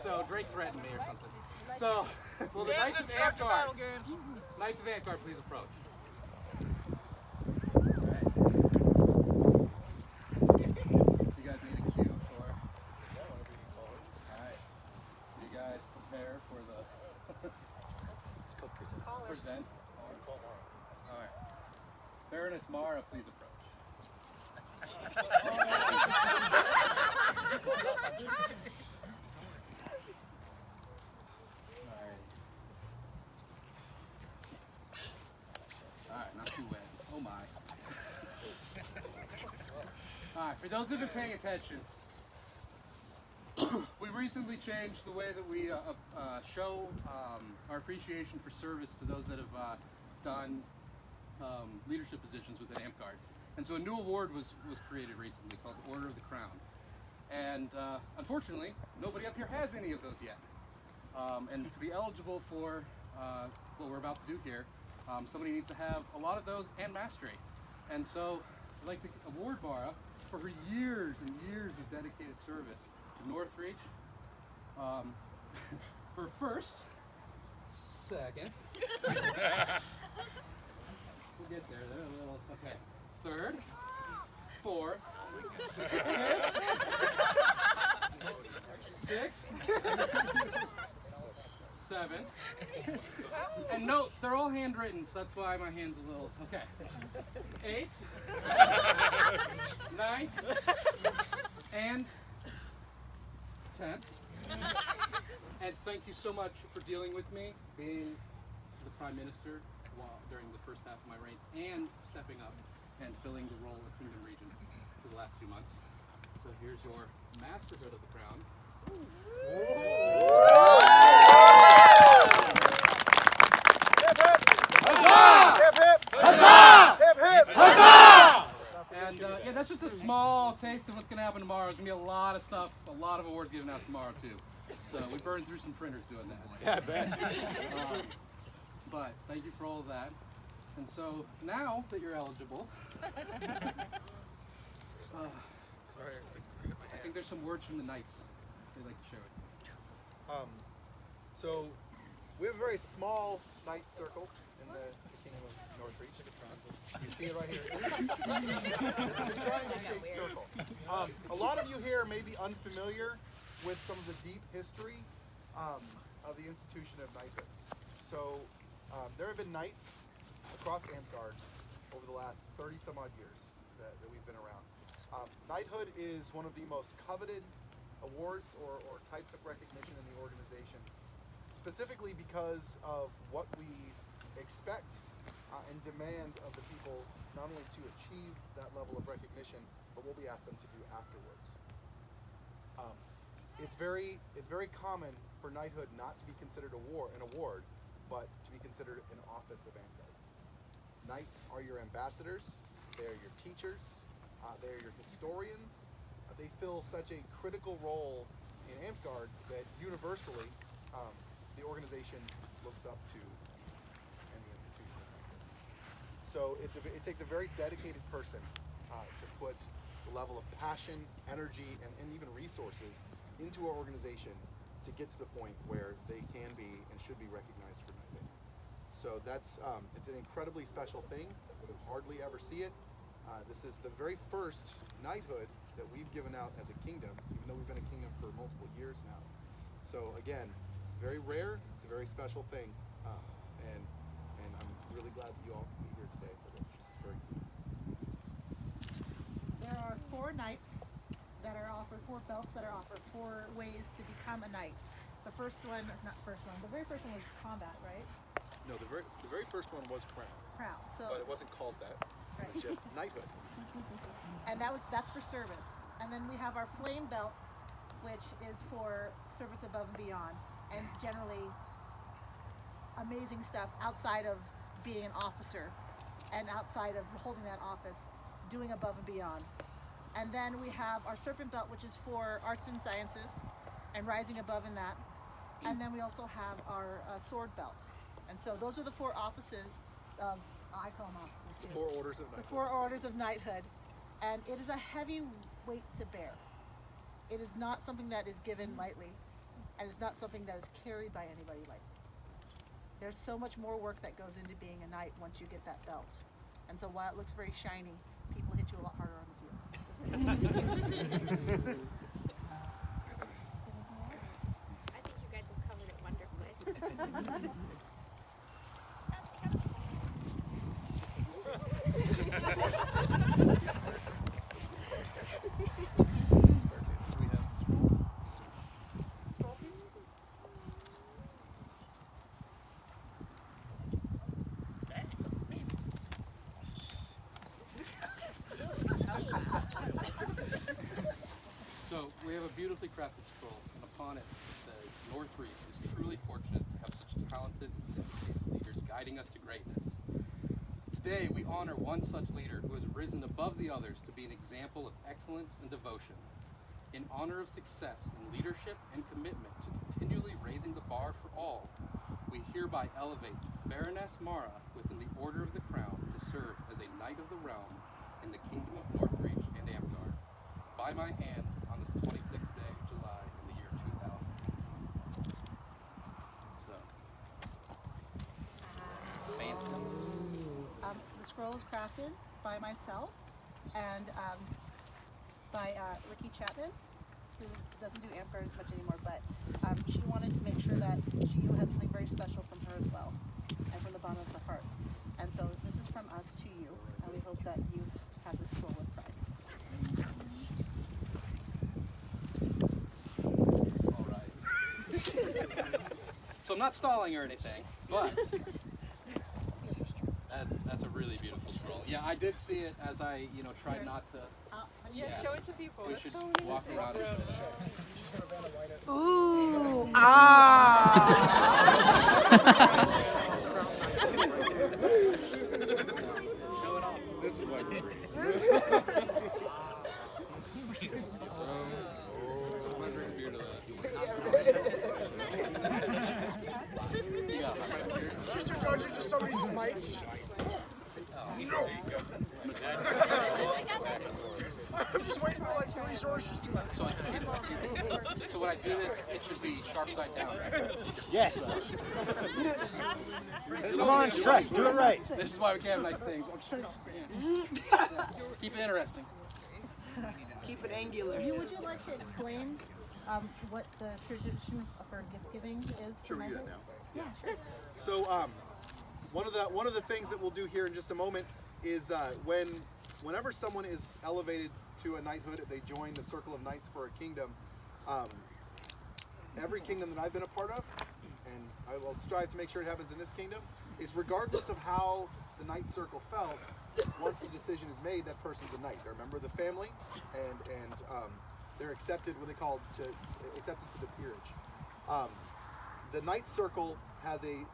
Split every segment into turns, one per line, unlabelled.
so Drake threatened me or something. So, will the Knights of Amtgard, please approach. Alright. You guys need a cue for whatever you call it. Alright. You guys prepare for the present. Alright. Baroness Mara, please approach. Alright, not too wet. Oh my. Alright, for those that have been paying attention, we recently changed the way that we show our appreciation for service to those that have done leadership positions within Amtgard. And so a new award was created recently called the Order of the Crown. And unfortunately, nobody up here has any of those yet. And to be eligible for what we're about to do here, somebody needs to have a lot of those and mastery. And so I'd like to award Mara for her years and years of dedicated service to Northreach. Her first, second, we'll get there, okay. Third, fourth, fifth, sixth, seventh, and note, they're all handwritten, so that's why my hand's a little, okay. 8th, 9th, and 10th. And thank you so much for dealing with me, being the Prime Minister during the first half of my reign, and stepping up and filling the role of Kingdom Regent for the last few months. So here's your masterhood of the crown. And yeah, that's just a small taste of what's going to happen tomorrow. There's going to be a lot of stuff, a lot of awards given out tomorrow too. So we burned through some printers doing that.
Yeah, I bet.
But thank you for all of that. And so now that you're eligible,
Sorry,
I think there's some words from the Knights they'd like to share with you.
So we have a very small knight circle in the Kingdom of Northreach. You see it right here. It's a triangle-shaped circle. A lot of you here may be unfamiliar with some of the deep history of the institution of knighthood. So there have been knights across Amtgard over the last 30 some odd years that we've been around. Knighthood is one of the most coveted awards or types of recognition in the organization, specifically because of what we expect and demand of the people, not only to achieve that level of recognition, but what we ask them to do afterwards. It's very common for knighthood not to be considered an award, but to be considered an office of Amtgard. Knights are your ambassadors, they are your teachers, they are your historians. They fill such a critical role in Amtgard that universally the organization looks up to and the institution of Knighthood. So it takes a very dedicated person to put the level of passion, energy, and even resources into our organization to get to the point where they can be and should be recognized for knighthood. So that's it's an incredibly special thing. You hardly ever see it. This is the very first knighthood that we've given out as a kingdom, even though we've been a kingdom for multiple years now. So again, very rare. It's a very special thing, and I'm really glad that you all can be here today for this. This is very cool.
There are 4 knights that are offered, 4 belts that are offered, 4 ways to become a knight. The very first one was combat, right?
No, the very first one was crown.
Crown. So,
But it wasn't called that.
right.
It was just knighthood.
And that's for service. And then we have our flame belt, which is for service above and beyond, and generally amazing stuff outside of being an officer and outside of holding that office, doing above and beyond. And then we have our serpent belt, which is for arts and sciences and rising above in that. And then we also have our sword belt. And so those are the 4 offices of, I call them offices too.
The 4 orders of knighthood.
The 4 orders of knighthood. And it is a heavy weight to bear. It is not something that is given lightly. and it's not something that is carried by anybody. Like, there's so much more work that goes into being a knight once you get that belt. And so while it looks very shiny, people hit you a lot harder on the heel.
I think you guys have covered it wonderfully.
We have So we have a beautifully crafted scroll, and upon it says, Northreach is truly fortunate to have such talented and dedicated leaders guiding us to greatness. Today we honor one such leader who has risen above the others to be an example of excellence and devotion. In honor of success in leadership and commitment to continually raising the bar for all, we hereby elevate Baroness Mara within the Order of the Crown to serve as a Knight of the Realm in the Kingdom of Northreach and Amtgard, by my hand on this 26th day of July in the year 2000. So, fancy.
The scroll is crafted by myself and by Ricky Chapman, who doesn't do Amtgard as much anymore, but she wanted to make sure that you had something very special from her as well, and from the bottom of her heart. And so this is from us to you, and we hope that you have this scroll with pride.
All right. So I'm not stalling or anything, but that's a really beautiful scroll. Yeah, I did see it as I, tried not to.
Yeah, show it to people.
We should walk around it.
Ooh,
Show it off. This is what.
Sister Georgia, just somebody smites. No! I'm just waiting for like 3 resources.
So when I do this, it should be sharp side down.
Yes. Come on, Shrek, do it right.
This is why we can't have nice things. I'm just trying to keep it interesting.
keep it angular.
Would you like to explain what the tradition for gift giving is?
Sure, we do that now.
Yeah, sure.
So one of the things that we'll do here in just a moment is whenever someone is elevated to a knighthood, they join the circle of knights for a kingdom. Every kingdom that I've been a part of, and I will strive to make sure it happens in this kingdom, is regardless of how the knight circle felt, once the decision is made, that person's a knight. They're a member of the family, and they're accepted, what they call accepted to the peerage. The knight circle has a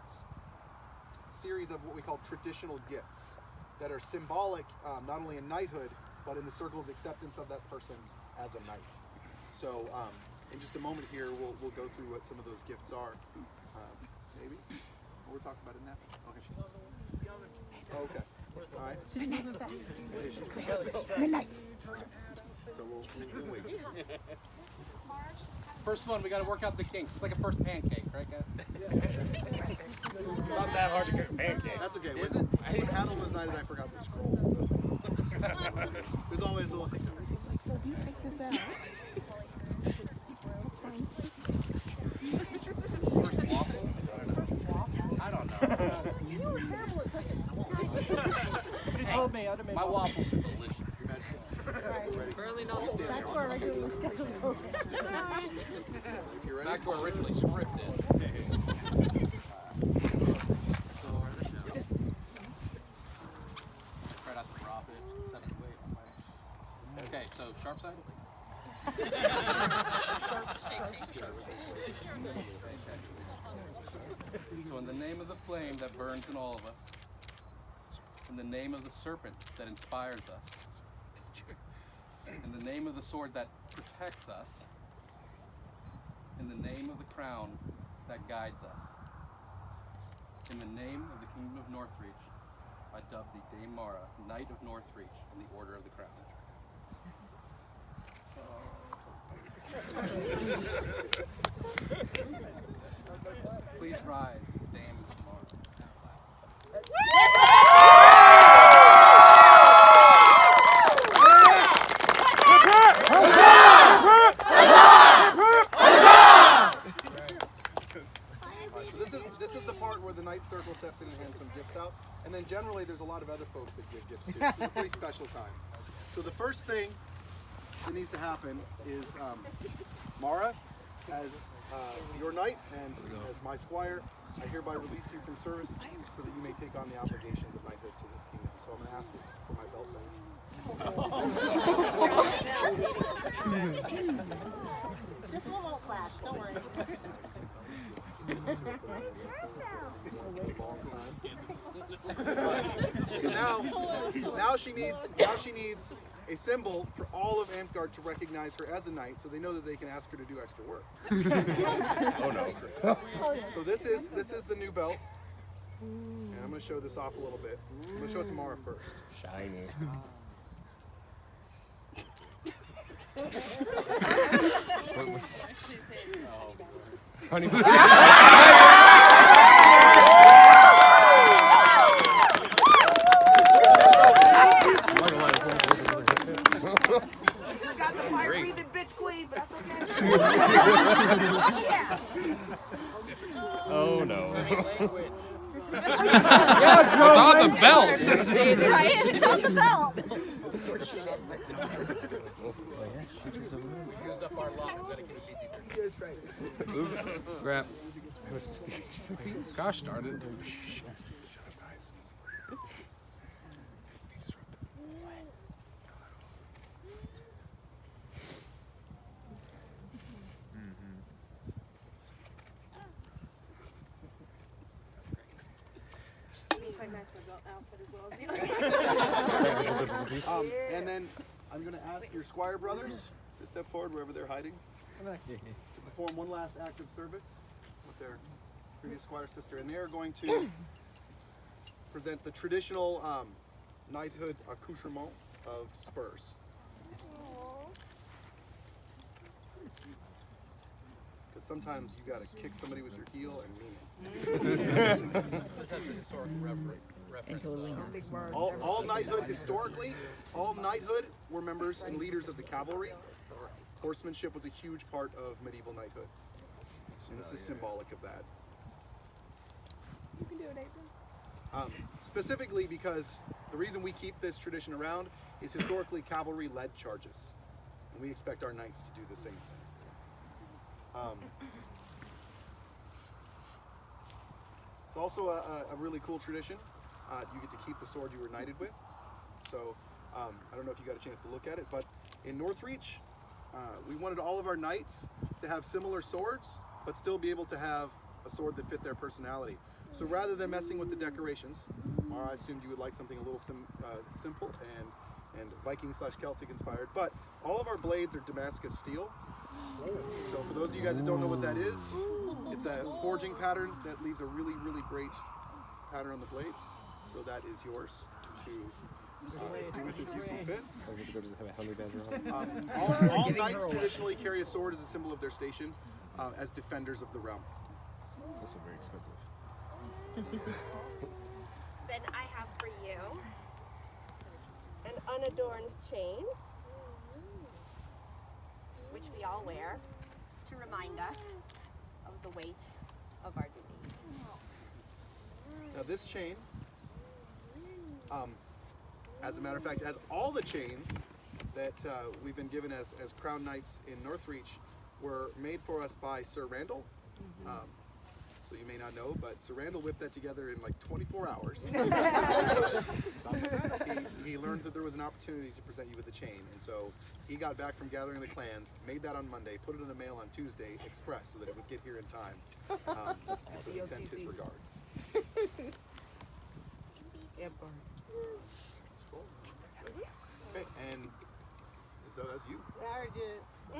series of what we call traditional gifts that are symbolic, not only in knighthood, but in the circle's acceptance of that person as a knight. So in just a moment here, we'll go through what some of those gifts are. Maybe? We're talking about it now? Okay. All right.
She's moving fast. Midnight.
So we'll wait.
First one, we got to work out the kinks. It's like a first pancake, right, guys?
It's not that hard to cook a pancake.
That's okay. When Adam was knighted, I forgot the scroll. So. There's always little hiccups.
So if you pick this out, that's fine.
First waffle? I don't know.
It's terrible at cooking.
He told me I'd have made
My waffles are delicious.
Early not
Back to our regularly scheduled program.
If you're ready.
Back to our originally scripted. Try not to drop it. 7 weight. Okay, so sharp side? So in the name of the flame that burns in all of us, in the name of the serpent that inspires us, in the name of the sword that protects us, in the name of the crown that guides us, in the name of the Kingdom of Northreach, I dub thee Dame Mara, Knight of Northreach, in the Order of the Crown. Please rise, Dame Mara.
This is the part where the Knight Circle steps in and hands some gifts out. And then generally there's a lot of other folks that give gifts too. So it's a pretty special time. So the first thing that needs to happen is Mara, as your knight and as my squire, I hereby release you from service so that you may take on the obligations of knighthood to this kingdom. So I'm going to ask you for my belt then.
This one won't flash, don't worry.
So now she needs a symbol for all of Amtgard to recognize her as a knight, so they know that they can ask her to do extra work.
Oh no.
So this is the new belt, and I'm going to show this off a little bit. I'm going to show it to Mara first.
Shiny. What was this? Honey.
Got the fire-breathing bitch queen, but that's okay.
Oh no.
It's on the belt.
It's on the belt.
We used up our luck and dedicated PG-13.
Oops. Crap. Gosh darn it.
And then I'm going to ask your squire brothers to step forward wherever they're hiding to perform one last act of service with their previous squire sister. And they are going to present the traditional knighthood accoutrement of spurs. Because sometimes you got to kick somebody with your heel and mean it.
This has the historical reference.
All knighthood historically, all knighthood were members and leaders of the cavalry. Horsemanship was a huge part of medieval knighthood. And this is symbolic of that.
You can do it, April.
Specifically because the reason we keep this tradition around is historically cavalry led charges. And we expect our knights to do the same thing. It's also a really cool tradition. You get to keep the sword you were knighted with. So I don't know if you got a chance to look at it, but in Northreach, we wanted all of our knights to have similar swords, but still be able to have a sword that fit their personality. So rather than messing with the decorations, I assumed you would like something a little simple and Viking/Celtic inspired. But all of our blades are Damascus steel. So for those of you guys that don't know what that is, it's a forging pattern that leaves a really, really great pattern on the blades. So that is yours to do with as you see fit. All knights traditionally carry a sword as a symbol of their station, as defenders of the realm.
It's also very expensive.
Then I have for you an unadorned chain, which we all wear to remind us of the weight of our duties.
Now this chain, as a matter of fact, as all the chains that we've been given as crown knights in Northreach were made for us by Sir Randall. So you may not know, but Sir Randall whipped that together in like 24 hours. He learned that there was an opportunity to present you with a chain, and so he got back from gathering the clans, made that on Monday, put it in the mail on Tuesday, express, so that it would get here in time. So he sends his regards. Okay, and so that's you.
I already did it. I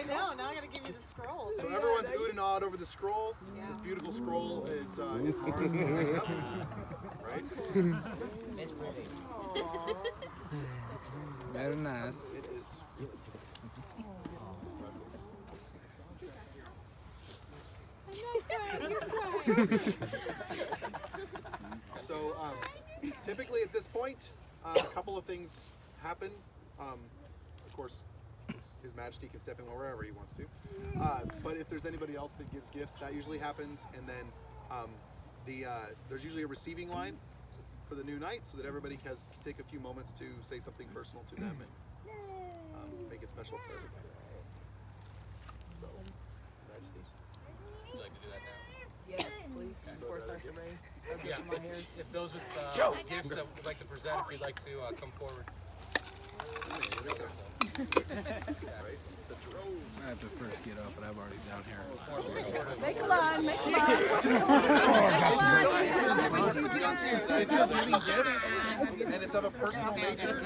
know, now I gotta give you the scroll.
So everyone's oohed and awed over the scroll. Yeah. This beautiful scroll is ours to hang up, right?
Very nice.
It is So typically at this point, a couple of things happen. Of course, His Majesty can step in wherever he wants to. But if there's anybody else that gives gifts, that usually happens. And then there's usually a receiving line for the new knight, so that everybody can take a few moments to say something personal to them and make it special for everybody. So, Majesty.
Would you like to do that now?
Yes, please. Before it starts to rain.
Yeah, if those with gifts that would like to present, if you'd like to come forward.
I have to first get up, and I'm already down here.
Make a line, make a line.
If you're giving gifts and it's of a personal nature,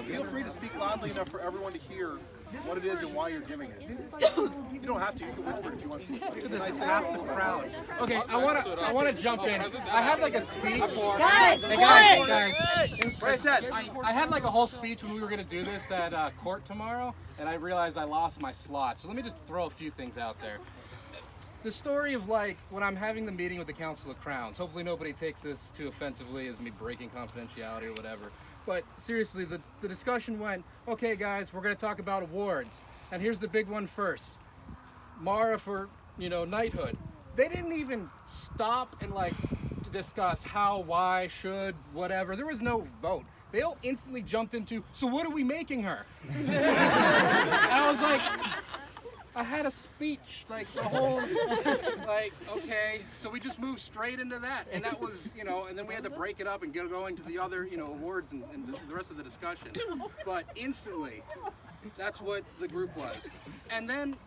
feel free to speak loudly enough for everyone to hear what it is and why you're giving it. You don't have to. You can whisper if you want to. It's a nice
Half the crowd. Okay, I wanna jump in. I had like a speech.
Guys,
Hey guys.
Right, Ted.
I had like a whole speech when we were gonna do this at court tomorrow, and I realized I lost my slot. So let me just throw a few things out there. The story of like when I'm having the meeting with the Council of Crowns. Hopefully nobody takes this too offensively as me breaking confidentiality or whatever. But seriously, the discussion went, okay guys, we're gonna talk about awards. And here's the big one first. Mara for, knighthood. They didn't even stop and like discuss how, why, should, whatever. There was no vote. They all instantly jumped into, so what are we making her? And I was like, I had a speech, like the whole, like, okay. So we just moved straight into that. And that was, and then we had to break it up and get going to the other, awards and the rest of the discussion. But instantly, that's what the group was. And then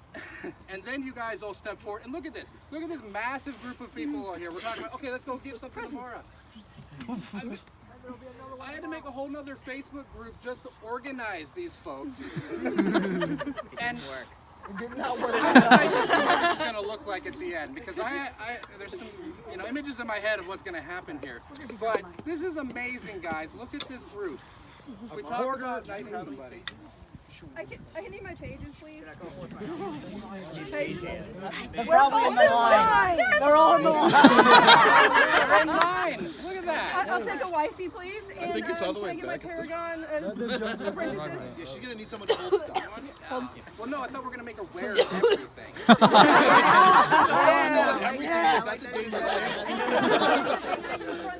you guys all step forward and look at this. Look at this massive group of people here. We're talking about, okay, let's go give something to Mara. I had to make a whole nother Facebook group just to organize these folks. And I'm excited to see what this is going to look like at the end, because there's some images in my head of what's going to happen here. But this is amazing, guys. Look at this group. We talked about knighting somebody.
I can need my pages, please.
They're probably in the line. They're all in the line.
They're in line. Look at that.
I'll take a wifey, please. And
think it's all the way
can I get my
back.
Paragon apprentices?
Yeah, she's gonna need someone to hold stuff.
Well, no, I thought we were going to make her wear everything.
That's a dangerous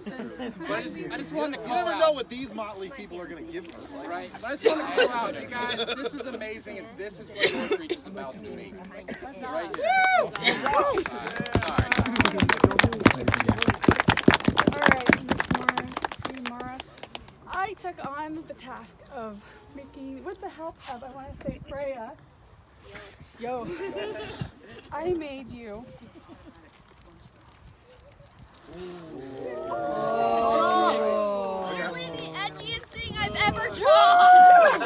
thing.
But I just wanted to
You
call
never
out.
know what these motley people are gonna give her.
Right. But I just want to call out, you guys, this is amazing, and this is what Northreach is about to be. Right here. Sorry.
Alright, Mara. I took on the task of making, with the help of, I want to say, Freya. Yo. I made you.
Literally the edgiest thing I've ever drawn.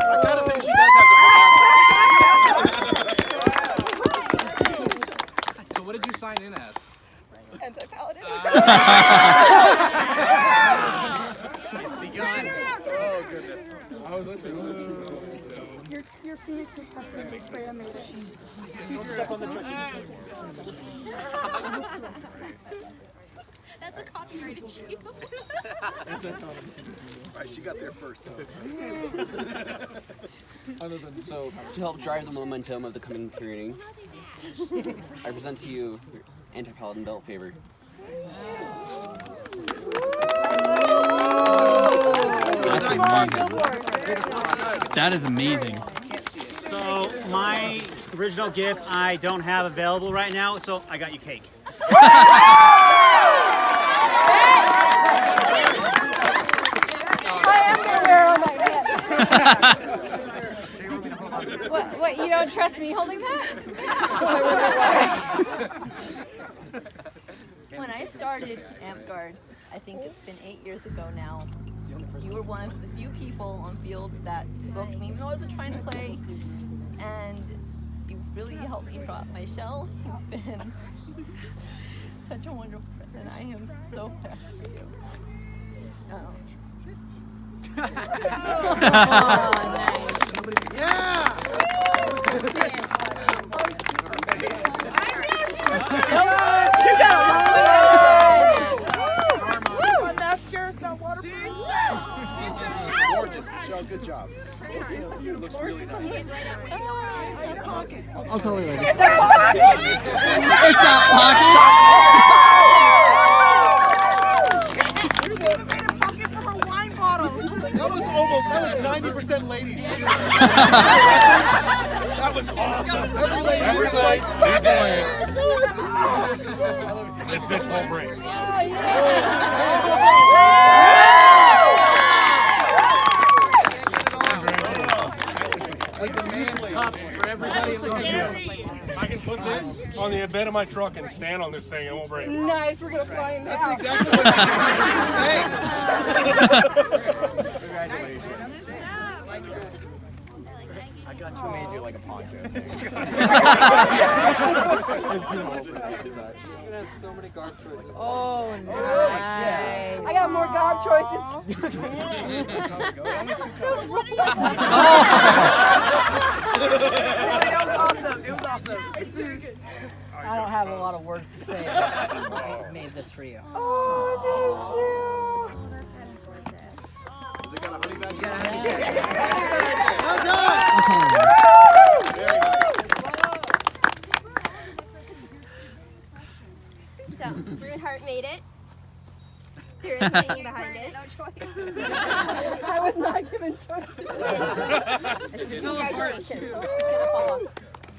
I kind of think she does have
So what did you sign in as?
Anti-paladin.
It's begun. Oh goodness.
Your Phoenix was custom. Freya made it.
Don't step on the truck.
That's a copyrighted issue.
Right, she got there first.
So, to help drive the momentum of the coming training, I present to you your anti-paladin belt favor.
That is amazing.
So my original gift I don't have available right now, so I got you cake.
What, you don't trust me holding that?
When I started Amtgard, I think it's been 8 years ago now, you were one of the few people on field that spoke to me, even though I wasn't trying to play, and you really helped me drop my shell. You've been such a wonderful friend, and I am so thankful for you.
Yeah!
I'll totally let
It's a pocket!
It's not pocket!
That was 90% ladies too. That was awesome. Every lady was like,
This bitch won't break.
Cups for everybody.
I can put this on the bed of my truck and stand on this thing and it won't break.
Nice, we're gonna fly in now.
That's exactly what I did.
Congratulations. I got you made you like a poncho. It's too much. You're gonna have so many garb choices.
Oh, nice. I got more garb choices. That was awesome. It was awesome. It's very good.
I don't have a lot of words to say, but I made this for you.
Oh, thank
Has it got a honey badger?
Well
done! Very nice.
So, Brunhart made it. There is thinking behind it.
I was not given choice.
Congratulations. It's gonna fall off.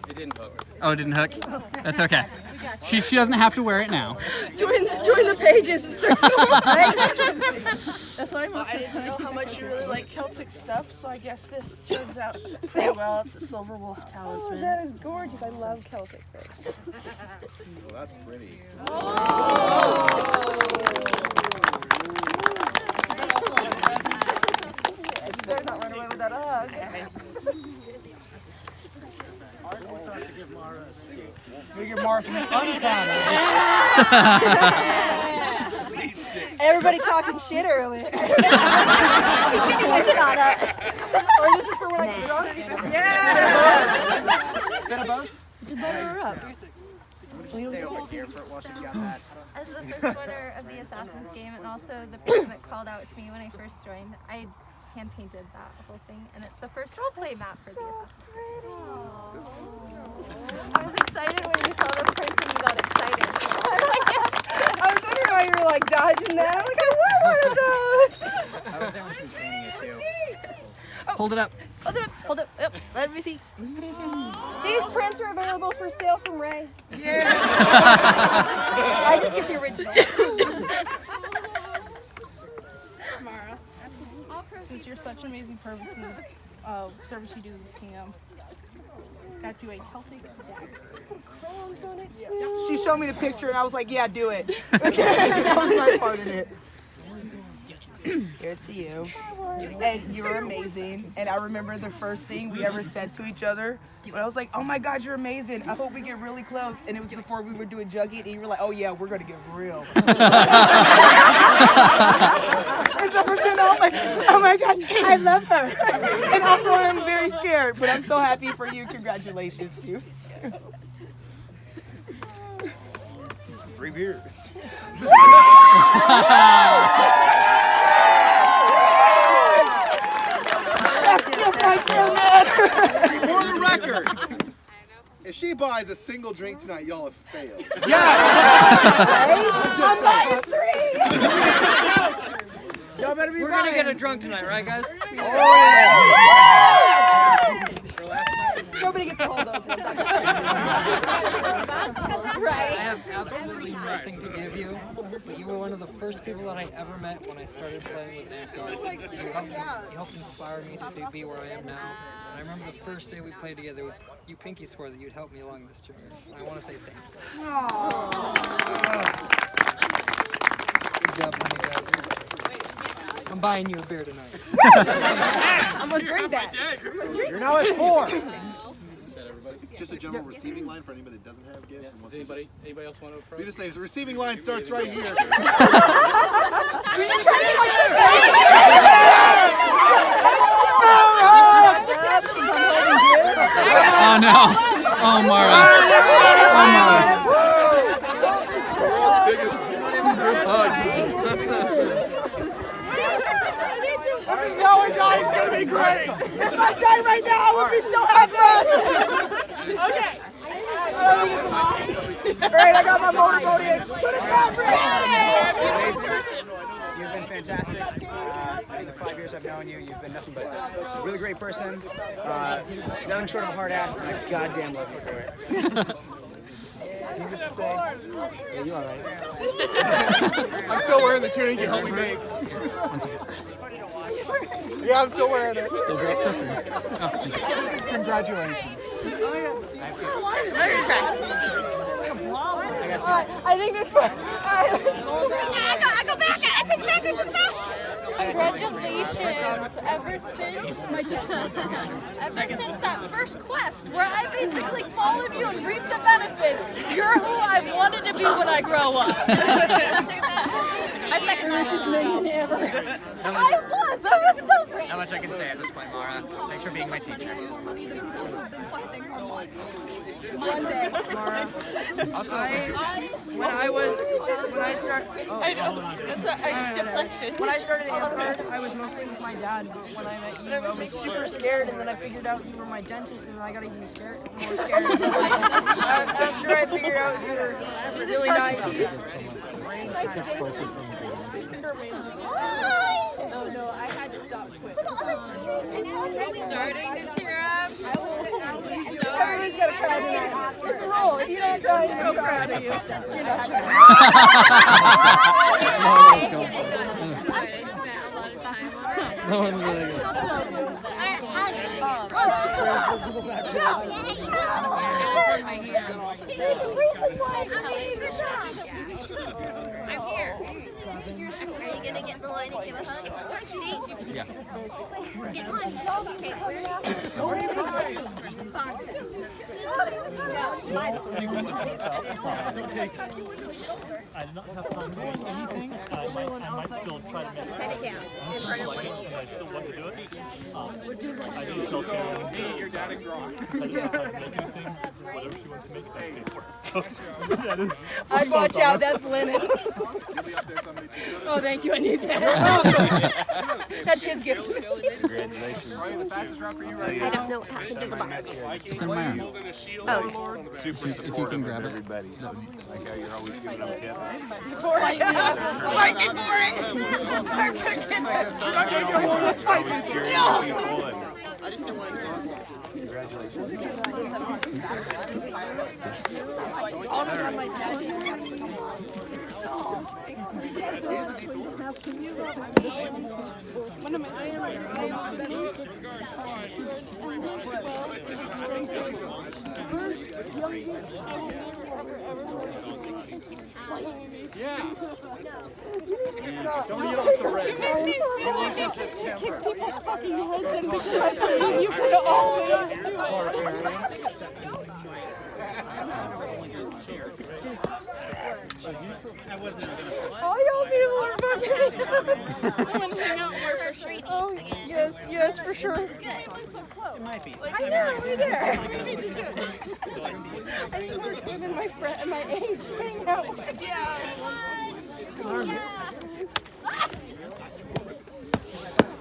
It didn't hook.
Oh, it didn't hook? That's okay. She doesn't have to wear it now.
Join the pages and circle. Right?
That's what I'm
I didn't know how much you really like Celtic stuff, so I guess this turns out pretty well. It's a silver wolf talisman.
Oh, that is gorgeous. I love Celtic things.
Well, that's pretty.
Better not run away with that hug.
We give Mara some
Everybody talking shit earlier. He's getting it on us. Or this is for when I get drunk? Yeah!
Bit of both?
Just butter her up.
Stay over here for it while she's got that.
As the first winner of the Assassin's game and also the person that called out to me when I first joined, I hand painted that whole thing, and it's the first roleplay map for the Assassin's. I was excited when you saw the prints and you got excited. I was like, yes.
I was wondering why you were like dodging that. I'm like, I want one of those.
I was there when she was painting it too.
Hold it up.
Hold it up. Hold it up. Let me see. These prints are available for sale from Ray. Yeah. I just get the original.
Mara, since you're such an amazing person, service you do to this kingdom, got you a Celtic dagger.
She showed me the picture and I was like, yeah, do it. Okay, that was my part in it. Here's to you. And you're amazing. And I remember the first thing we ever said to each other when I was like, oh my God, you're amazing. I hope we get really close. And it was before we were doing Juggy, and you were like, oh yeah, we're gonna get real. And so from then on, I'm like, oh my God, I love her. And also I'm very scared, but I'm so happy for you. Congratulations, you.
3 beers. For the record, if she buys a single drink tonight, y'all have failed.
I'm buying 3.
Y'all better be
We're gonna get a drunk tonight, right, guys?
Nobody gets to hold those ones.
I have absolutely nothing to give you, but you were one of the first people that I ever met when I started playing with Amtgard. You helped inspire me to be where I am now. And I remember the first day we played together, you pinky swore that you'd help me along this journey. And I want to say thank you. Good job, honey. I'm buying you a beer tonight.
I'm gonna drink that.
You're now at 4.
It's just a general receiving line for anybody that doesn't have gifts. And wants
Anybody else want to approach?
We just say the receiving line starts right here.
Oh no. Oh, Mara. Oh, Mara.
Biggest group hug.
This is how I die. It's gonna be great. If I die right now, I would be so happy. Alright, I got my motorboat in. To the conference!
You've been fantastic. In the 5 years I've known you, you've been nothing but a really great person. Nothing short of a hard ass, and I goddamn love you for it. You just say, yeah, you alright?
I'm still wearing the tunic you helped me make. Yeah, I'm still wearing it. Congratulations.
I think there's more.
I go back. I take it back. Congratulations. Ever since that first quest where I basically followed you and reaped the benefits, you're who I've wanted to be when I grow up. I second that. I was so great.
Not much I can say at this point, Mara. Thanks for being my teacher.
When I started Amtgard, I was mostly with my dad. When I met you, I was super scared, and then I figured out you were my dentist, and I got even more scared. After I figured out you were really nice.
Oh no, I had to stop quick.
Starting to tear up.
Everybody's got to cry tonight. It's a rule. If you don't cry, I'm so proud of you. You're not trying.
No one's really good.
I'm here. Are you gonna get in the line and give a hug?
Yeah.
Get in line. Okay, where
I did not have time to do anything. I might still try to make it.
Set it down. In front of
I still want to do it. I didn't tell Sarah.
Your dad and Gronk.
I didn't have time to make anything. Whatever she wants to make, I paid for it. So, that is.
I'd watch out. That's linen. Oh, thank you. I need that. That's his gift to me.
Congratulations.
Probably the fastest route for you right
I
now.
don't know how to do the box.
It's in my arm.
Oh.
Super
If you
supportive
can
of
grab it.
everybody. Like how you're always giving them tips.
Fight for it.
Always cheering people and
I just didn't want to
congratulations.
Yeah. Somebody yell at the red. He loses his temper.
Kick people's fucking heads in because I believe you can always do it.
Oh, y'all be
I'm gonna hang out more for sure.
Oh, yes, for sure.
Good.
It might be.
I know, right there. I think we're women my friend, my age, hang out.
Yeah.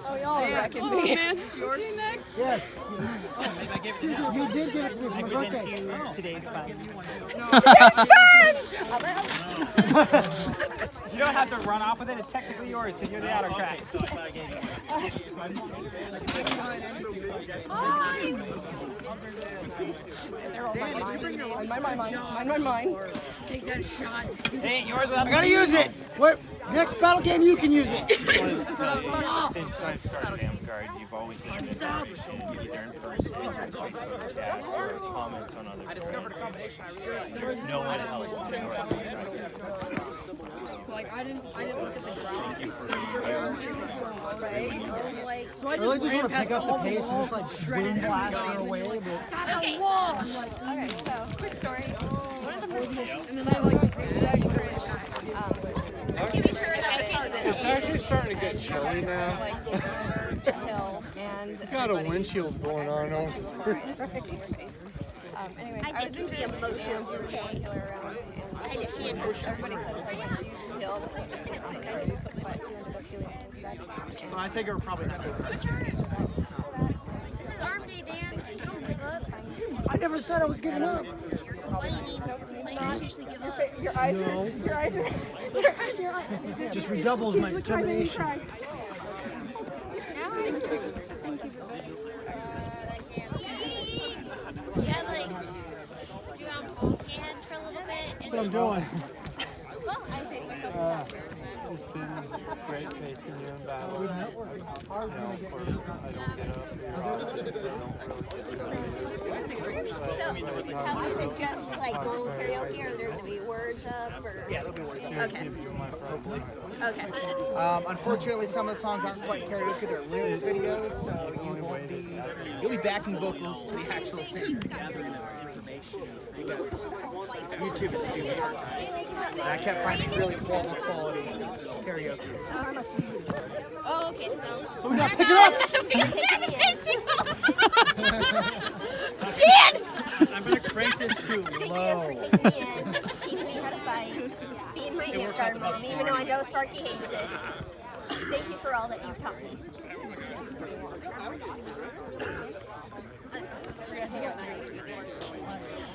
Oh, y'all are wrecking me.
Is yours next?
Yes. Oh, maybe I gave it to you. You did give it to me for my birthday. Today's fun. You don't have to run off with it. It's technically yours because you're the outer track.
Mine.
Take that shot.
It ain't yours without
I gotta use it. What? Next battle game, you can use it.
Since I started Amtgard, you've always been either in person or Facebook chats or comments on other. I discovered a combination. No one else.
Like I didn't look at the ground. So I
really just want to
ran
pick up
past
the pace and just like boom blast her away.
That's a wall.
Okay, so quick story. One of the first things,
And then I like
give you sure that
It's actually starting to get chilly now.
like take over the hill and
Got a windshield going on over.
Anyway,
I
I was
get
in
to be
Japan
emotional,
around
okay?
and
I had a hand motion.
everybody said if I went to use the hill, that you just didn't think I was but you ended up feeling it instead.
So I take it we're probably not.
This is arm
day, Dan. Don't give up.
I never said I was giving up.
What do you mean? Like, you usually give up.
Your eyes are. Your eyes are. Your eyes.
Just redoubles my determination.
Now? Thank you so much. I can't see. Yeah, like, do you want both hands for a little bit?
That's what I'm doing.
Well, I take myself out first, man.
It's been great facing you in battle. I don't get up.
So, how is it just like normal karaoke, or are there going to be words up? Or?
Yeah, there'll be words up.
Okay.
Hopefully.
Okay.
Unfortunately, some of the songs aren't quite karaoke; they're lyrics videos, so you'll be backing vocals to the actual singer. Because YouTube is stupid sometimes. And I kept finding really horrible quality karaoke.
Oh, okay, so
we gotta pick it up!
Dan!
I'm gonna crank this too low.
Teaching me how to fight. Being my Amtgard mom, even though I know Sparky hates it. Thank you for all that you've taught me.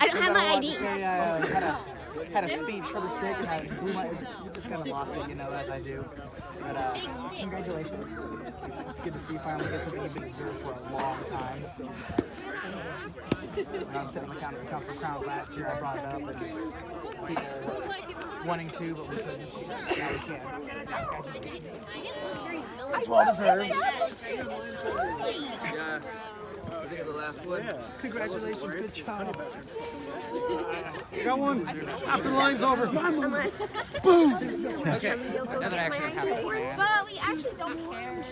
I don't have my ID.
I had a speech for the stick and I blew my, just kind of lost it, you know, as I do. But congratulations. It's good to see you finally get something you've been deserved for a long time. When I was sitting on the Council of Crowns last year, I brought it up and people were wanting to, but we couldn't. Now we can. It's well deserved.
I think the last one.
Yeah. Congratulations, good job. You got one. After the line's over. Boom.
Okay, another action on council.
But we actually don't care.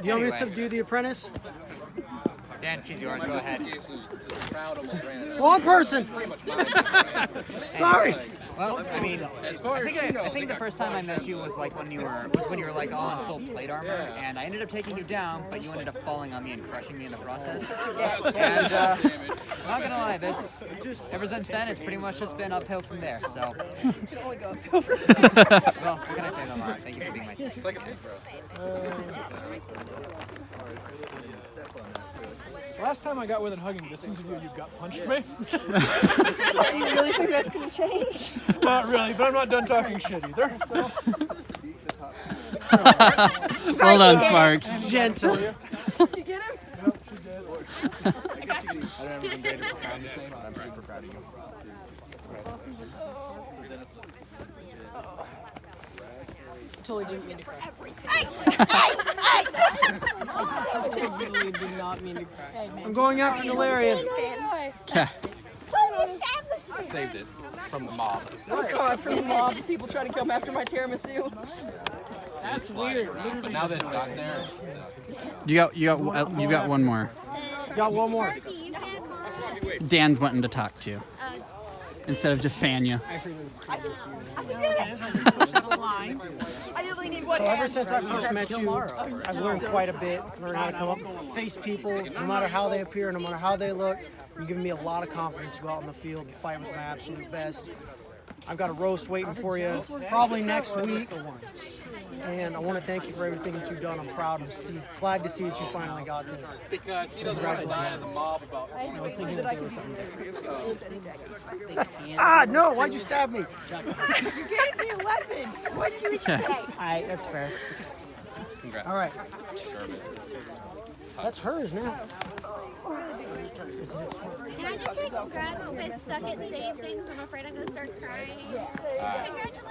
Do you want me to subdue the apprentice?
Dan, she's yours. Go ahead.
Wrong person. Sorry.
Well, I mean, I think the first time I met you was like when you were like all in full plate armor, and I ended up taking you down, but you ended up falling on me and crushing me in the process. And not gonna lie, that's ever since then it's pretty much just been uphill from there. So.
You can only go uphill from there.
Well, what can I say, Mama? Thank you for being my teacher.
It's like a big bro.
Last time I got within hugging distance of you, you gut punched me.
You really think that's gonna change?
Not really, but I'm not done talking shit either. So.
Well done, Sparks.
Gentle.
Did you get him?
Nope, she did.
I don't have anything great or profound to say, but I'm super proud of you.
Totally didn't mean to cry. I literally did not mean to cry.
I'm going after Galarian.
Okay.
I saved it from the mob.
Oh God, from the mob, people trying to come after my tiramisu.
That's weird.
But now that it's gotten there, it's
You got one more.
Got one more.
Dan's wanting to talk to you instead of just fan you.
I only need one
So ever
hand.
since I first met you, I've learned quite a bit. Learned how to come up, face people, no matter how they appear, no matter how they look. You're giving me a lot of confidence to go out in the field and fight with my absolute best. I've got a roast waiting for you probably next week. And I want to thank you for everything that you've done. I'm proud and glad to see that you finally got this.
because he doesn't want to die in the mob about.
Ah, no, why'd you stab me?
You gave me a weapon. What'd you expect?
Alright, that's fair.
Congrats.
Alright. That's hers now.
Can I just say congrats since I suck at saying things? I'm afraid I'm going to start crying. Congratulations.